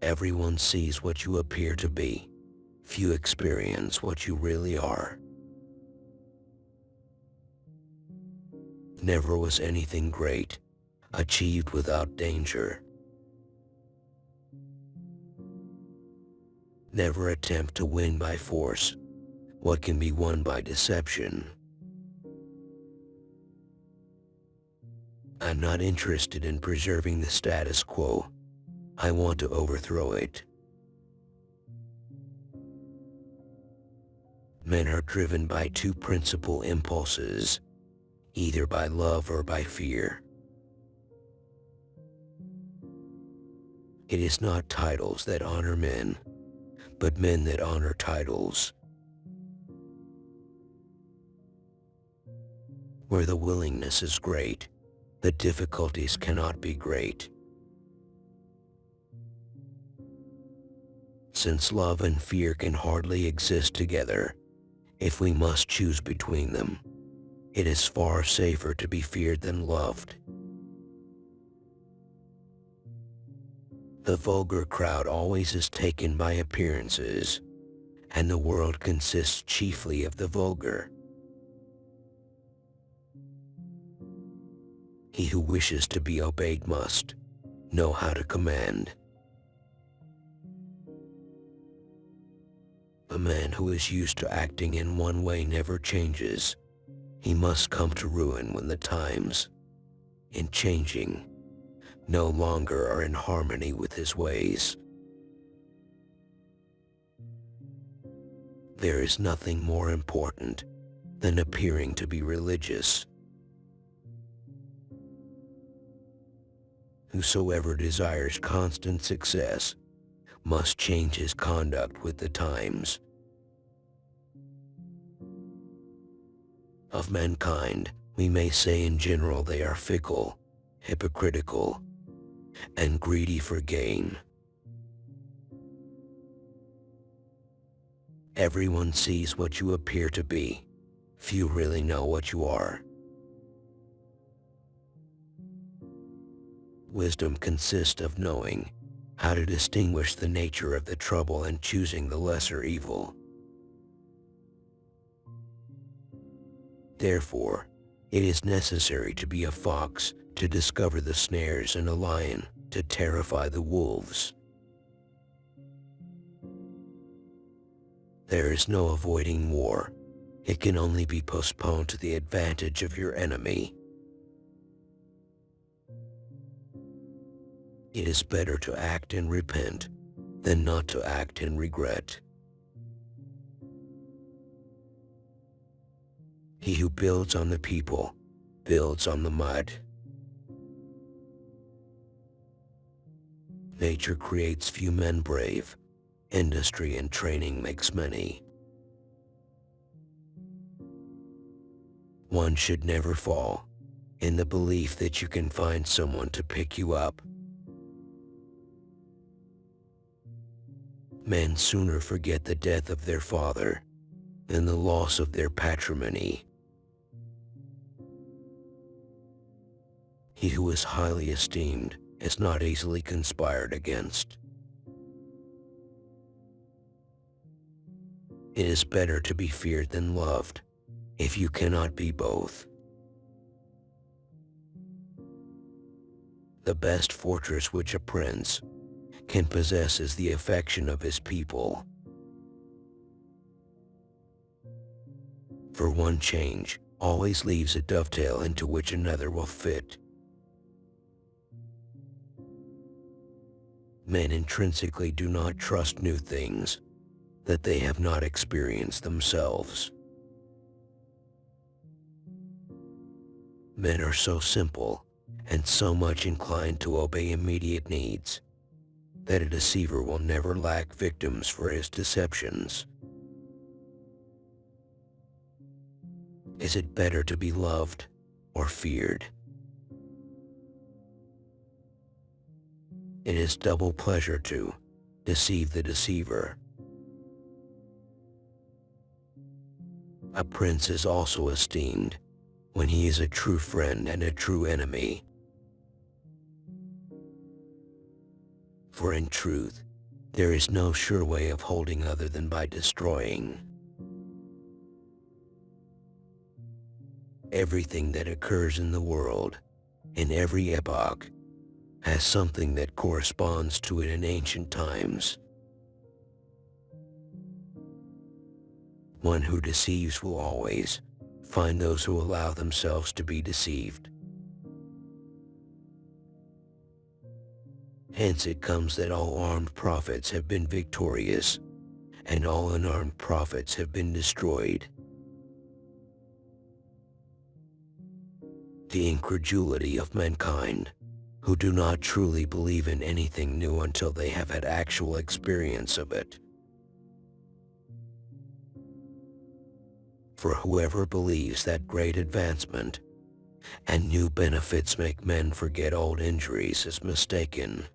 Everyone sees what you appear to be. Few experience what you really are. Never was anything great achieved without danger. Never attempt to win by force what can be won by deception. I'm not interested in preserving the status quo. I want to overthrow it. Men are driven by two principal impulses, either by love or by fear. It is not titles that honor men, but men that honor titles. Where the willingness is great, the difficulties cannot be great. Since love and fear can hardly exist together, if we must choose between them, it is far safer to be feared than loved. The vulgar crowd always is taken by appearances, and the world consists chiefly of the vulgar. He who wishes to be obeyed must know how to command. A man who is used to acting in one way never changes. He must come to ruin when the times, in changing, no longer are in harmony with his ways. There is nothing more important than appearing to be religious. Whosoever desires constant success must change his conduct with the times. Of mankind, we may say in general they are fickle, hypocritical, and greedy for gain. Everyone sees what you appear to be. Few really know what you are. Wisdom consists of knowing how to distinguish the nature of the trouble and choosing the lesser evil. Therefore, it is necessary to be a fox to discover the snares and a lion to terrify the wolves. There is no avoiding war. It can only be postponed to the advantage of your enemy. It is better to act and repent than not to act and regret. He who builds on the people builds on the mud. Nature creates few men brave. Industry and training makes many. One should never fall in the belief that you can find someone to pick you up. Men sooner forget the death of their father than the loss of their patrimony. He who is highly esteemed is not easily conspired against. It is better to be feared than loved, if you cannot be both. The best fortress which a prince can possess is the affection of his people. For one change always leaves a dovetail into which another will fit. Men intrinsically do not trust new things that they have not experienced themselves. Men are so simple and so much inclined to obey immediate needs that a deceiver will never lack victims for his deceptions. Is it better to be loved or feared? It is double pleasure to deceive the deceiver. A prince is also esteemed when he is a true friend and a true enemy. For in truth, There is no sure way of holding other than by destroying. Everything that occurs in the world, in every epoch, has something that corresponds to it in ancient times. One who deceives will always find those who allow themselves to be deceived. Hence it comes that all armed prophets have been victorious, and all unarmed prophets have been destroyed. The incredulity of mankind, who do not truly believe in anything new until they have had actual experience of it. For whoever believes that great advancement and new benefits make men forget old injuries is mistaken.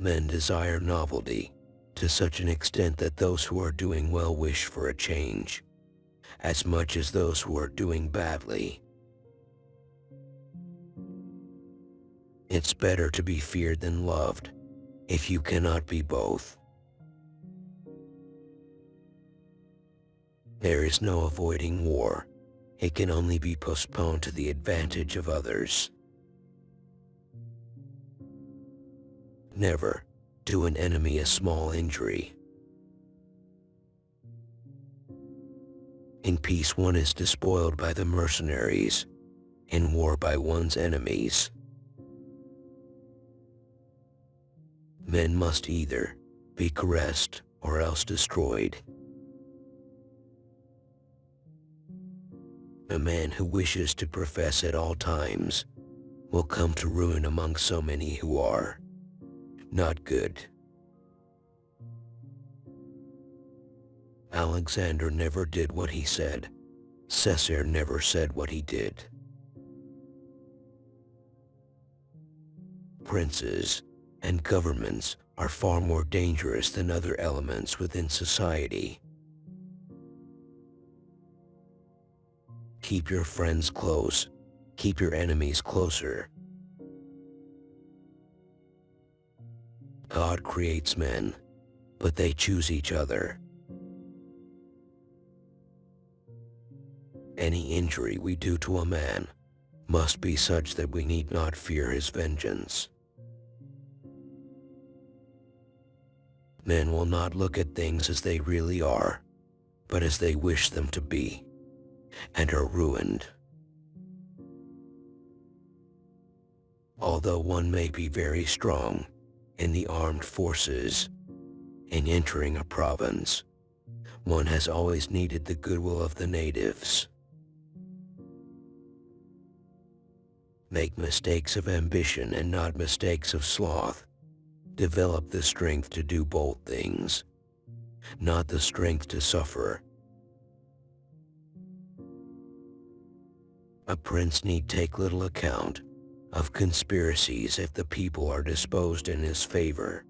Men desire novelty to such an extent that those who are doing well wish for a change, as much as those who are doing badly. It's better to be feared than loved, if you cannot be both. There is no avoiding war. It can only be postponed to the advantage of others. Never do an enemy a small injury. In peace one is despoiled by the mercenaries, in war by one's enemies. Men must either be caressed or else destroyed. A man who wishes to profess at all times will come to ruin among so many who are not good. Alexander never did what he said. Caesar never said what he did. Princes and governments are far more dangerous than other elements within society. Keep your friends close. Keep your enemies closer. God creates men, but they choose each other. Any injury we do to a man must be such that we need not fear his vengeance. Men will not look at things as they really are, but as they wish them to be, and are ruined. Although one may be very strong in the armed forces, in entering a province, one has always needed the goodwill of the natives. Make mistakes of ambition and not mistakes of sloth. Develop the strength to do both things, not the strength to suffer. A prince need take little account of conspiracies if the people are disposed in his favor.